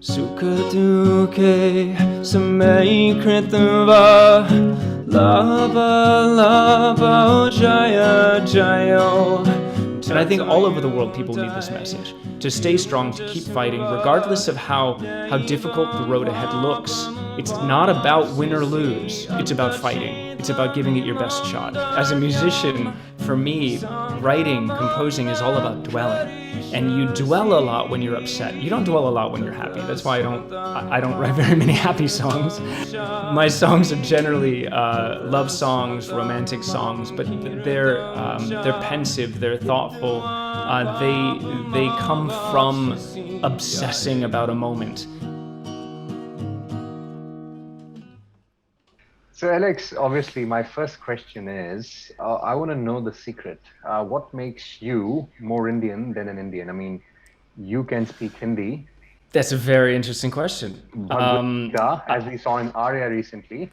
Sukha dukhe samay kritava lava lava jaya jayo. And I think all over the world people need this message. To stay strong, to keep fighting, regardless of how difficult the road ahead looks. It's not about win or lose, it's about fighting. It's about giving it your best shot. As a musician, for me, writing, composing is all about dwelling. And you dwell a lot when you're upset. You don't dwell a lot when you're happy. That's why I don't write very many happy songs. My songs are generally love songs, romantic songs, but they're pensive, they're thoughtful. They come from obsessing about a moment. So, Alex, obviously, my first question is, I want to know the secret. What makes you more Indian than an Indian? I mean, you can speak Hindi, That's a very interesting question. Bhagavad Gita, as we saw in Arya recently,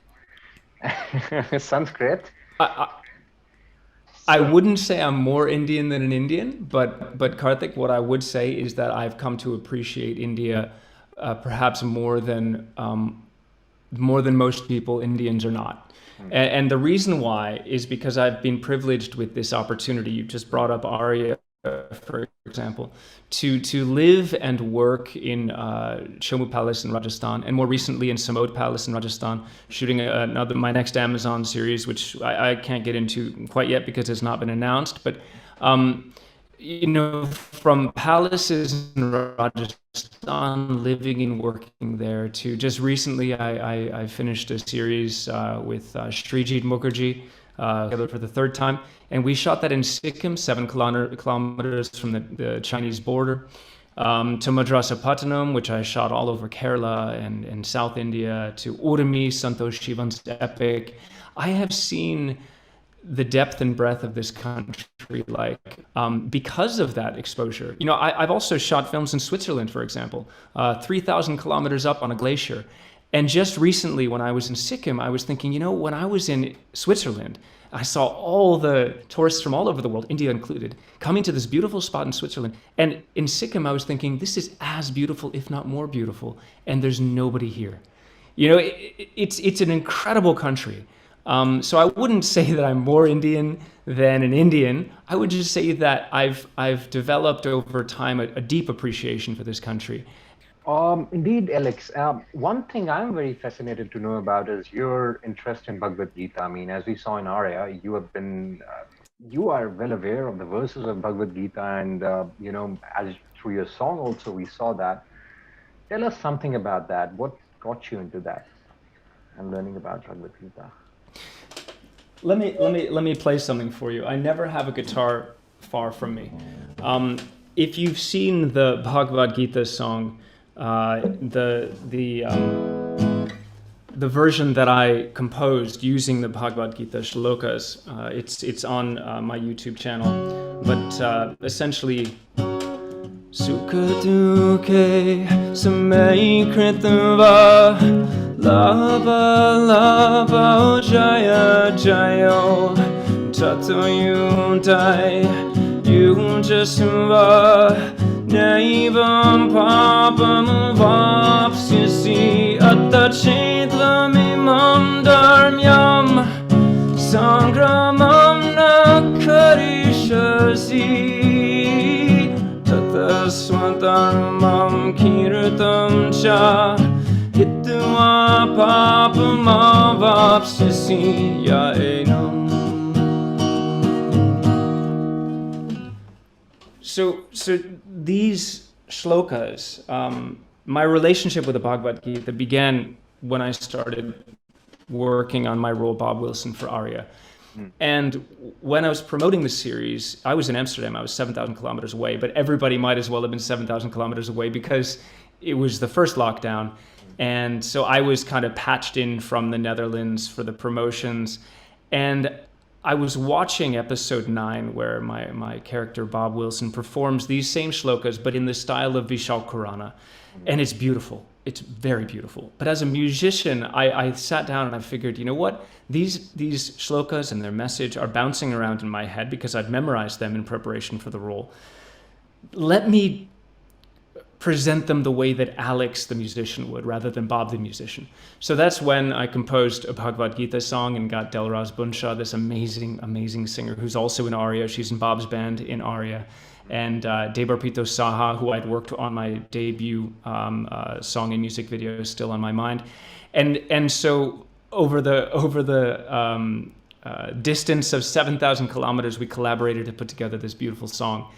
Sanskrit. I wouldn't say I'm more Indian than an Indian, but Karthik, what I would say is that I've come to appreciate India perhaps more than most people. Indians are not. And the reason why is because I've been privileged with this opportunity. You just brought up Arya, for example, to live and work in Jammu Palace in Rajasthan, and more recently in Samod Palace in Rajasthan, shooting my next Amazon series, which I can't get into quite yet because it's not been announced. But from palaces in Rajasthan, living and working there, to just recently I finished a series with Srijit Mukherjee, together for the third time, and we shot that in Sikkim, 7 kilometers from the Chinese border, to Madrasapatnam, which I shot all over Kerala and South India, to Urmi, Santosh Sivan's epic. I have seen the depth and breadth of this country, because of that exposure. I've also shot films in Switzerland, for example, 3,000 kilometers up on a glacier. And just recently, when I was in Sikkim, I was thinking, when I was in Switzerland, I saw all the tourists from all over the world, India included, coming to this beautiful spot in Switzerland. And in Sikkim, I was thinking, this is as beautiful, if not more beautiful, and there's nobody here. It's an incredible country. So I wouldn't say that I'm more Indian than an Indian. I would just say that I've developed over time a deep appreciation for this country. Indeed, Alex. One thing I'm very fascinated to know about is your interest in Bhagavad Gita. I mean, as we saw in Arya, you are well aware of the verses of Bhagavad Gita, and as through your song also we saw that. Tell us something about that. What got you into that and learning about Bhagavad Gita? Let me play something for you. I never have a guitar far from me. If you've seen the Bhagavad Gita song, the version that I composed using the Bhagavad Gita shlokas, it's on my YouTube channel. But essentially, Sukha dukhe samay kritava lava lava jaya jayo tato yuntai yunjasuva naivam papam vapsisi attachitvam imam dharmyam sangramam na karishasi tatasmadharmam kirtam cha hitva papam vapsisi yaenam. So these shlokas, my relationship with the Bhagavad Gita began when I started working on my role, Bob Wilson, for Arya. And when I was promoting the series, I was in Amsterdam. I was 7,000 kilometers away, but everybody might as well have been 7,000 kilometers away because it was the first lockdown. And so I was kind of patched in from the Netherlands for the promotions. And I was watching episode 9 where my character Bob Wilson performs these same shlokas, but in the style of Vishal Khurana. And it's beautiful. It's very beautiful. But as a musician, I sat down and I figured, you know what? These shlokas and their message are bouncing around in my head because I'd memorized them in preparation for the role. Let me present them the way that Alexx the musician would, rather than Bob the musician. So that's when I composed a Bhagavad Gita song and got Delraz Bunsha, this amazing singer who's also in Arya. She's in Bob's band in Arya. And Debarpito Saha, who I'd worked on my debut song and music video, is still on my mind. And so over the distance of 7,000 kilometers, we collaborated to put together this beautiful song.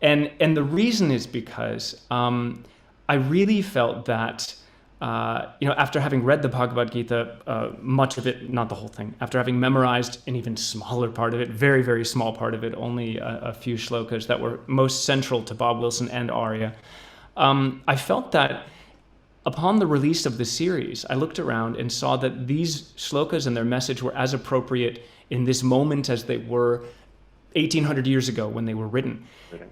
And the reason is because I really felt that, after having read the Bhagavad Gita, much of it, not the whole thing, after having memorized an even smaller part of it, very, very small part of it, only a few shlokas that were most central to Bob Wilson and Arya, I felt that upon the release of the series, I looked around and saw that these shlokas and their message were as appropriate in this moment as they were 1,800 years ago when they were written.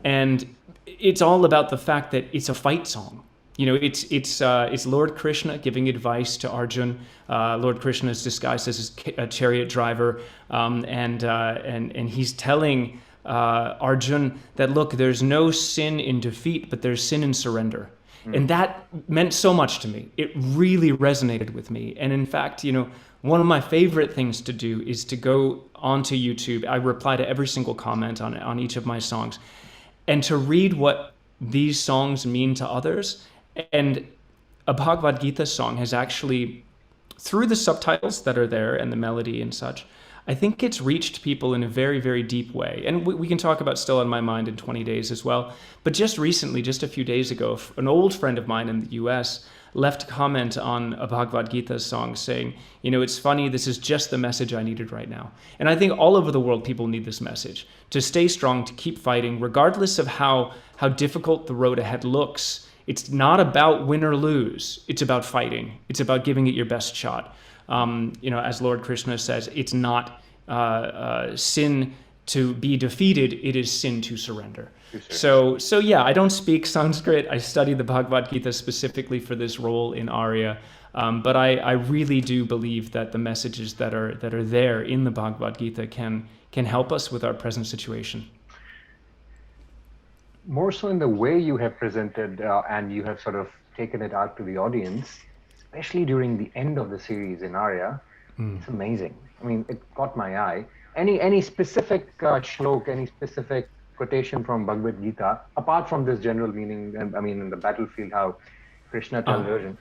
And it's all about the fact that it's a fight song. It's Lord Krishna giving advice to Arjun. Lord Krishna is disguised as a chariot driver, and he's telling Arjun that, look, there's no sin in defeat, but there's sin in surrender. And that meant so much to me. It really resonated with me. And in fact, one of my favorite things to do is to go onto YouTube. I reply to every single comment on each of my songs, and to read what these songs mean to others. And a Bhagavad Gita song has actually, through the subtitles that are there and the melody and such, I think it's reached people in a very, very deep way. And we can talk about Still on My Mind in 20 Days as well. But just recently, just a few days ago, an old friend of mine in the US left a comment on a Bhagavad Gita song saying, it's funny, this is just the message I needed right now. And I think all over the world, people need this message, to stay strong, to keep fighting, regardless of how difficult the road ahead looks. It's not about win or lose. It's about fighting. It's about giving it your best shot. As Lord Krishna says, it's not sin to be defeated, it is sin to surrender. So yeah, I don't speak Sanskrit. I studied the Bhagavad Gita specifically for this role in Arya, but I really do believe that the messages that are there in the Bhagavad Gita can help us with our present situation. More so in the way you have presented and you have sort of taken it out to the audience, especially during the end of the series in Arya. It's amazing. I mean, it caught my eye. Any specific shlok, any specific quotation from Bhagavad Gita, apart from this general meaning, in the battlefield, how Krishna tells Arjun,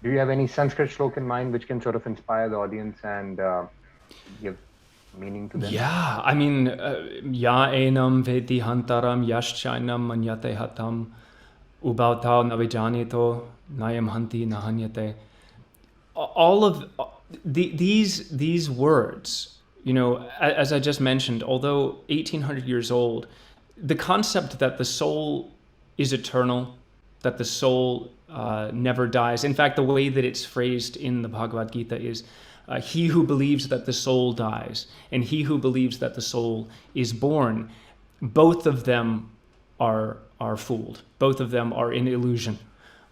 do you have any Sanskrit shlok in mind which can sort of inspire the audience and give meaning to them? Yeah, ya enam veti hantaram yashchainam manyate hatam ubautau navijanito nayam hanti nahanyate. All of these words, as I just mentioned, although 1,800 years old, the concept that the soul is eternal, that the soul never dies. In fact, the way that it's phrased in the Bhagavad Gita is, he who believes that the soul dies and he who believes that the soul is born, both of them are fooled. Both of them are in illusion.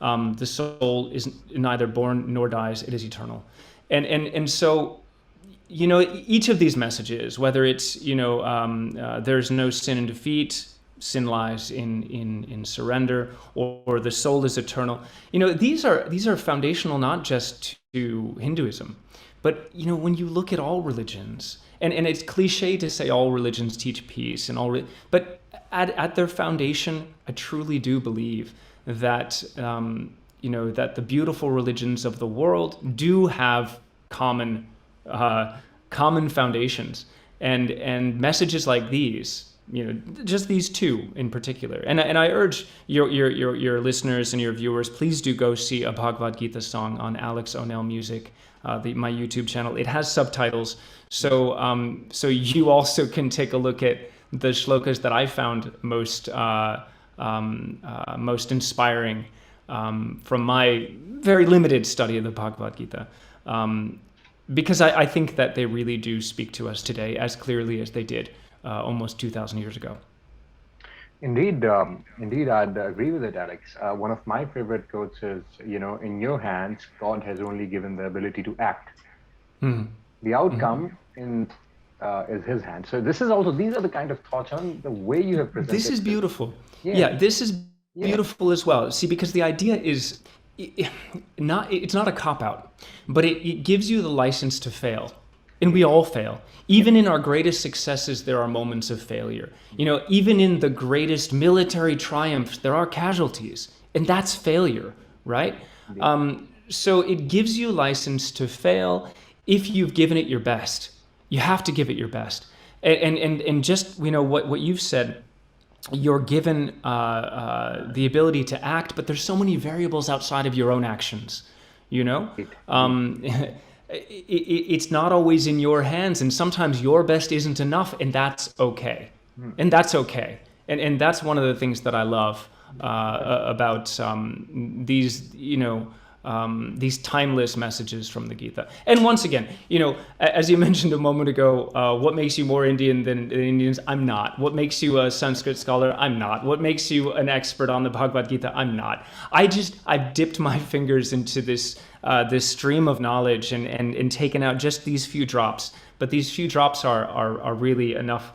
The soul is neither born nor dies, it is eternal. And so, each of these messages, whether it's, there's no sin in defeat, sin lies in surrender, or the soul is eternal. These are foundational not just to Hinduism, but when you look at all religions, and it's cliche to say all religions teach peace but at their foundation, I truly do believe that that the beautiful religions of the world do have common foundations, and messages like these, just these two in particular. And I urge your listeners and your viewers, please do go see a Bhagavad Gita song on Alexx O'Neil Music, my YouTube channel. It has subtitles, so you also can take a look at the shlokas that I found most inspiring from my very limited study of the Bhagavad Gita, because I think that they really do speak to us today as clearly as they did almost 2,000 years ago. Indeed, I'd agree with it, Alexx. One of my favorite quotes is, in your hands, God has only given the ability to act. The outcome is his hand. So these are the kind of thoughts on the way you have presented. This is beautiful. Yeah, this is Yeah, beautiful as well. See, because the idea is it's not a cop out, but it gives you the license to fail. And we all fail. yep, Even in our greatest successes, there are moments of failure. Even in the greatest military triumphs, there are casualties, and that's failure, right? indeed. So it gives you license to fail if you've given it your best. You have to give it your best. And just what you've said, you're given the ability to act, but there's so many variables outside of your own actions. You know, Indeed. it's not always in your hands, and sometimes your best isn't enough, and that's okay. Hmm. And that's okay. And that's one of the things that I love about these, these timeless messages from the Gita. And once again, as you mentioned a moment ago, what makes you more Indian than Indians? I'm not. What makes you a Sanskrit scholar? I'm not. What makes you an expert on the Bhagavad Gita? I'm not. I've dipped my fingers into this stream of knowledge and taken out just these few drops. But these few drops are really enough,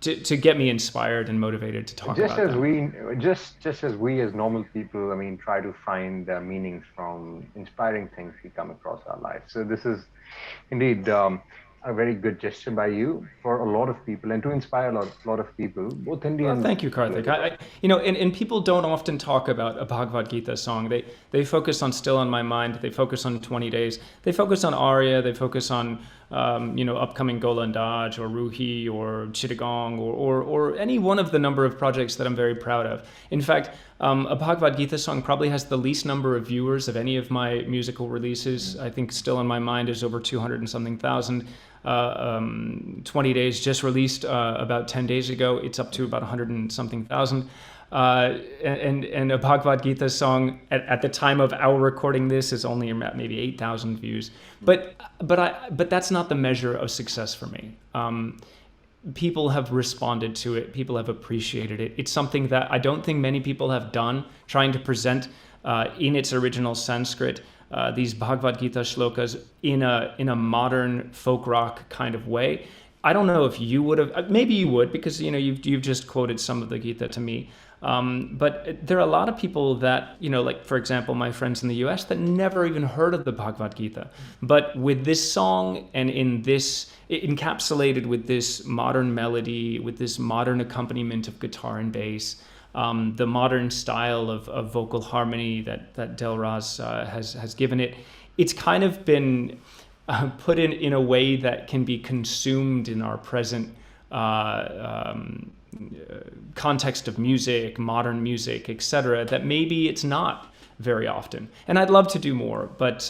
to get me inspired and motivated to talk Just about as them. we as normal people, I mean, try to find meanings from inspiring things we come across our lives. So this is indeed a very good gesture by you for a lot of people and to inspire a lot of people, both Well, Indians thank you, and people Karthik. everywhere. And people don't often talk about a Bhagavad Gita song. They focus on Still on My Mind. They focus on 20 Days. They focus on Arya. They focus on upcoming Golandaj or Ruhi or Chittagong or any one of the number of projects that I'm very proud of. In fact, a Bhagavad Gita song probably has the least number of viewers of any of my musical releases. I think Still on My Mind is over 200 and something thousand. 20 Days just released about 10 days ago. It's up to about 100 and something thousand. And a Bhagavad Gita song at the time of our recording this is only maybe 8,000 views. But that's not the measure of success for me. People have responded to it. People have appreciated it. It's something that I don't think many people have done, trying to present in its original Sanskrit these Bhagavad Gita shlokas in a modern folk rock kind of way. I don't know if you would have. Maybe you would, because you've just quoted some of the Gita to me. But there are a lot of people that, like, for example, my friends in the US that never even heard of the Bhagavad Gita. But with this song and encapsulated with this modern melody, with this modern accompaniment of guitar and bass, the modern style of vocal harmony that Delraz has given it, it's kind of been put in a way that can be consumed in our present context of music, modern music, etc., that maybe it's not very often. And I'd love to do more, but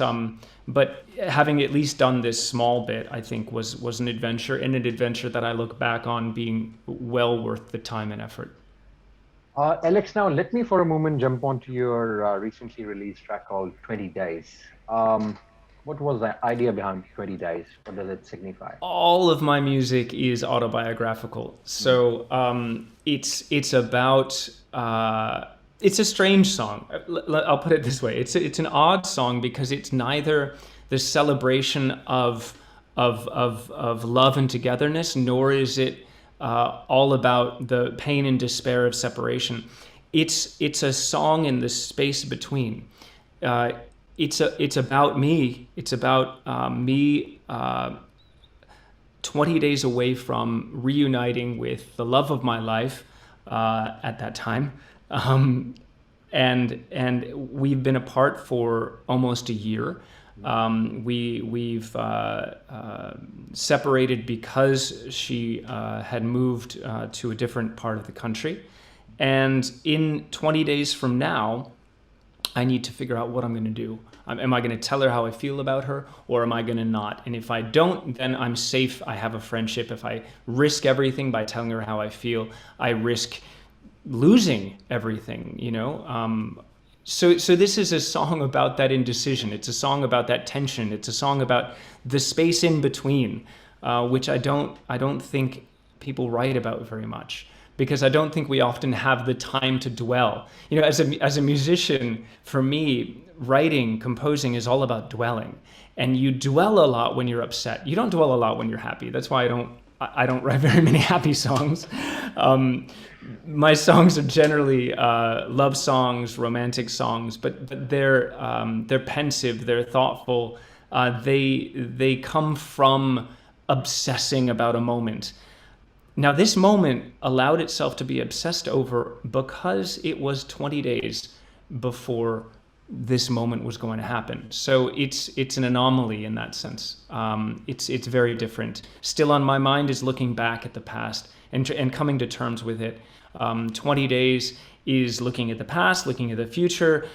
having at least done this small bit, I think was an adventure, and an adventure that I look back on being well worth the time and effort. Alex, now let me for a moment jump onto your recently released track called 20 Days. What was the idea behind 20 Days? What does it signify? All of my music is autobiographical, so it's about it's a strange song. I'll put it this way: it's an odd song because it's neither the celebration of love and togetherness, nor is it all about the pain and despair of separation. It's a song in the space between. It's about me. It's about me 20 days away from reuniting with the love of my life at that time. And we've been apart for almost a year. We've separated because she had moved to a different part of the country. And in 20 days from now, I need to figure out what I'm going to do. Am I going to tell her how I feel about her, or am I going to not? And if I don't, then I'm safe. I have a friendship. If I risk everything by telling her how I feel, I risk losing everything. So this is a song about that indecision. It's a song about that tension. It's a song about the space in between, which I don't think people write about very much, because I don't think we often have the time to dwell. As a musician, for me, writing, composing is all about dwelling. And you dwell a lot when you're upset. You don't dwell a lot when you're happy. That's why I don't I don't write very many happy songs. Um, my songs are generally love songs, romantic songs, but they're pensive, they're thoughtful. They come from obsessing about a moment. Now, this moment allowed itself to be obsessed over because it was 20 days before this moment was going to happen. So it's an anomaly in that sense. It's very different. Still on my mind is looking back at the past and coming to terms with it. 20 days is looking at the past, looking at the future,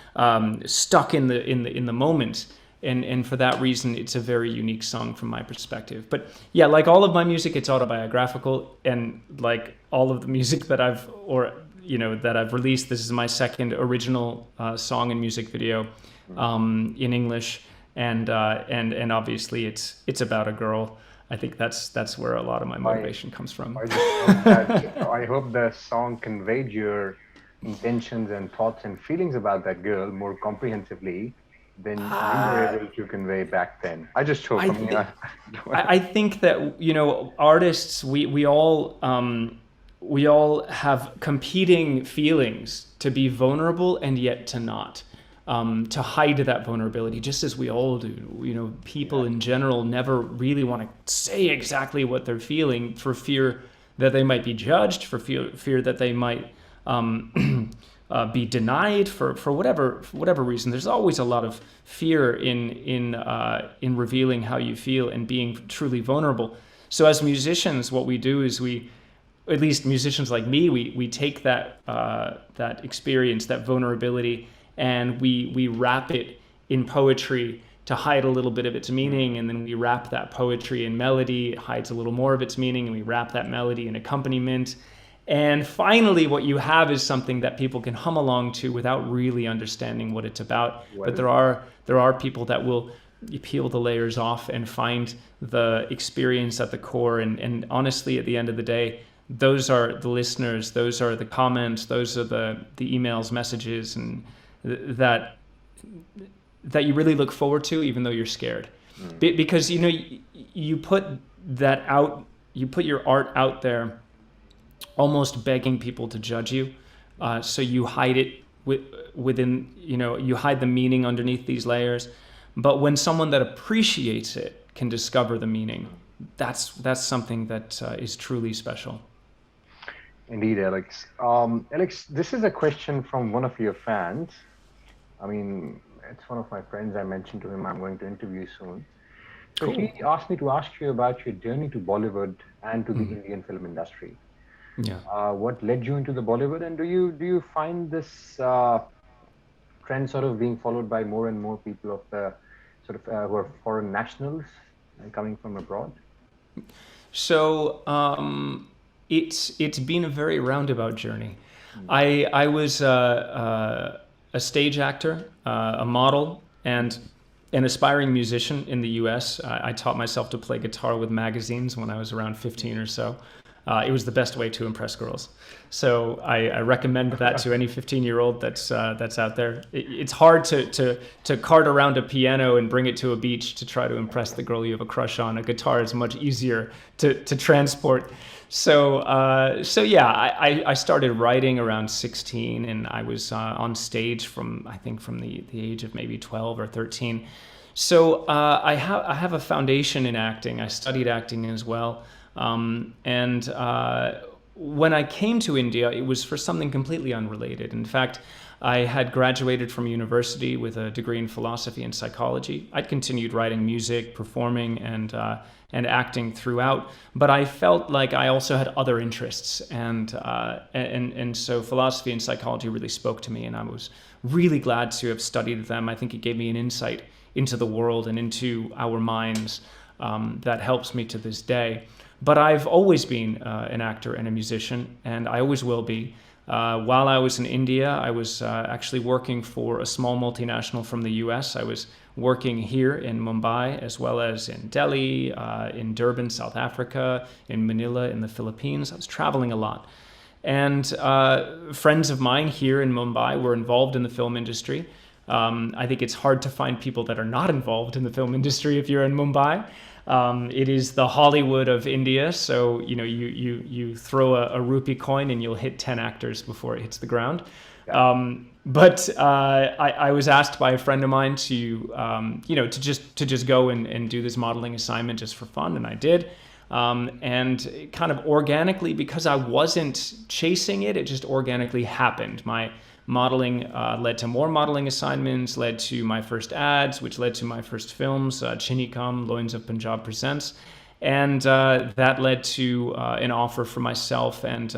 stuck in the moment. And for that reason, it's a very unique song from my perspective. But yeah, like all of my music, it's autobiographical, and like all of the music that I've released, this is my second original song and music video in English, and obviously it's about a girl. I think that's where a lot of my motivation comes from. I hope the song conveyed your intentions and thoughts and feelings about that girl more comprehensively than you were able to convey back then. I just hope. I think that artists, we all have competing feelings, to be vulnerable and yet to not, to hide that vulnerability, just as we all do. People in general never really want to say exactly what they're feeling for fear that they might be judged, for fear that they might be denied, for whatever reason. There's always a lot of fear in revealing how you feel and being truly vulnerable. So as musicians, what we do is at least musicians like me, we take that experience, that vulnerability, and we wrap it in poetry to hide a little bit of its meaning, and then we wrap that poetry in melody. It hides a little more of its meaning, and we wrap that melody in accompaniment. And finally, what you have is something that people can hum along to without really understanding what it's about. But there are people that will peel the layers off and find the experience at the core. And honestly, at the end of the day, those are the listeners, those are the comments, those are the emails, messages, and that you really look forward to, even though you're scared. Because you put that out, you put your art out there almost begging people to judge you. So you hide it within, you hide the meaning underneath these layers. But when someone that appreciates it can discover the meaning, that's something that is truly special. Indeed, Alexx. Alexx, this is a question from one of your fans. I mean, it's one of my friends. I mentioned to him I'm going to interview soon. So Cool. he asked me to ask you about your journey to Bollywood and to the Indian film industry. Yeah. What led you into the Bollywood, and do you find this trend sort of being followed by more and more people of the sort of who are foreign nationals coming from abroad? So it's been a very roundabout journey. I was a stage actor, a model, and an aspiring musician in the U.S. I taught myself to play guitar with magazines when I was around 15 or so. It was the best way to impress girls. So I recommend that to any 15-year-old that's out there. It's hard to cart around a piano and bring it to a beach to try to impress the girl you have a crush on. A guitar is much easier to transport. So yeah, I started writing around 16, and I was on stage from the age of maybe 12 or 13. So I have a foundation in acting. I studied acting as well. And when I came to India, it was for something completely unrelated. In fact, I had graduated from university with a degree in philosophy and psychology. I'd continued writing music, performing, and acting throughout, but I felt like I also had other interests, and so philosophy and psychology really spoke to me, and I was really glad to have studied them. I think it gave me an insight into the world and into our minds that helps me to this day. But I've always been an actor and a musician, and I always will be. While I was in India, I was actually working for a small multinational from the US. I was working here in Mumbai, as well as in Delhi, in Durban, South Africa, in Manila, in the Philippines. I was traveling a lot. And friends of mine here in Mumbai were involved in the film industry. I think it's hard to find people that are not involved in the film industry if you're in Mumbai. It is the Hollywood of India, so you throw a rupee coin and you'll hit 10 actors before it hits the ground. But I was asked by a friend of mine to to just go and do this modeling assignment just for fun, and I did. And kind of organically, because I wasn't chasing it, it just organically happened. My modeling led to more modeling assignments, led to my first ads, which led to my first films, Chinikam, Loins of Punjab Presents. And that led to an offer for myself and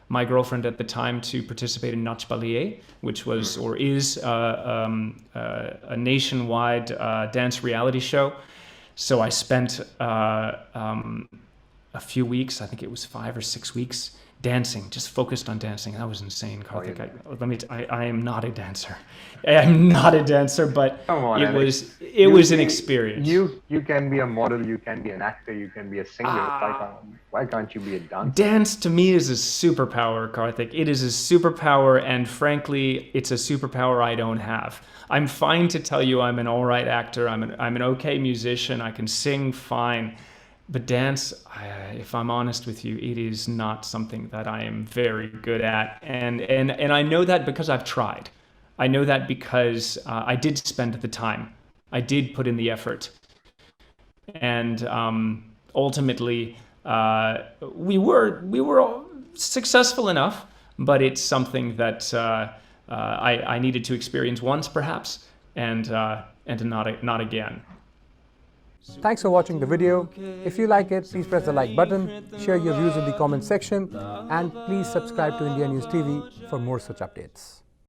my girlfriend at the time to participate in Nach Baliye, which was or is a nationwide dance reality show. So I spent a few weeks, I think it was 5 or 6 weeks, dancing, just focused on dancing. That was insane, Karthik. I am not a dancer. I'm not a dancer, but Come on, it was an experience. You can be a model, you can be an actor, you can be a singer. Why can't you be a dancer? Dance to me is a superpower, Karthik. It is a superpower, and frankly, it's a superpower I don't have. I'm fine to tell you I'm an all right actor. I'm an okay musician. I can sing fine. But dance, if I'm honest with you, it is not something that I am very good at. And I know that because I've tried. I know that because I did spend the time. I did put in the effort. And ultimately, we were successful enough, but it's something that I needed to experience once, perhaps, and not again. Thanks for watching the video. If you like it, please press the like button, share your views in the comment section, and please subscribe to India News TV for more such updates.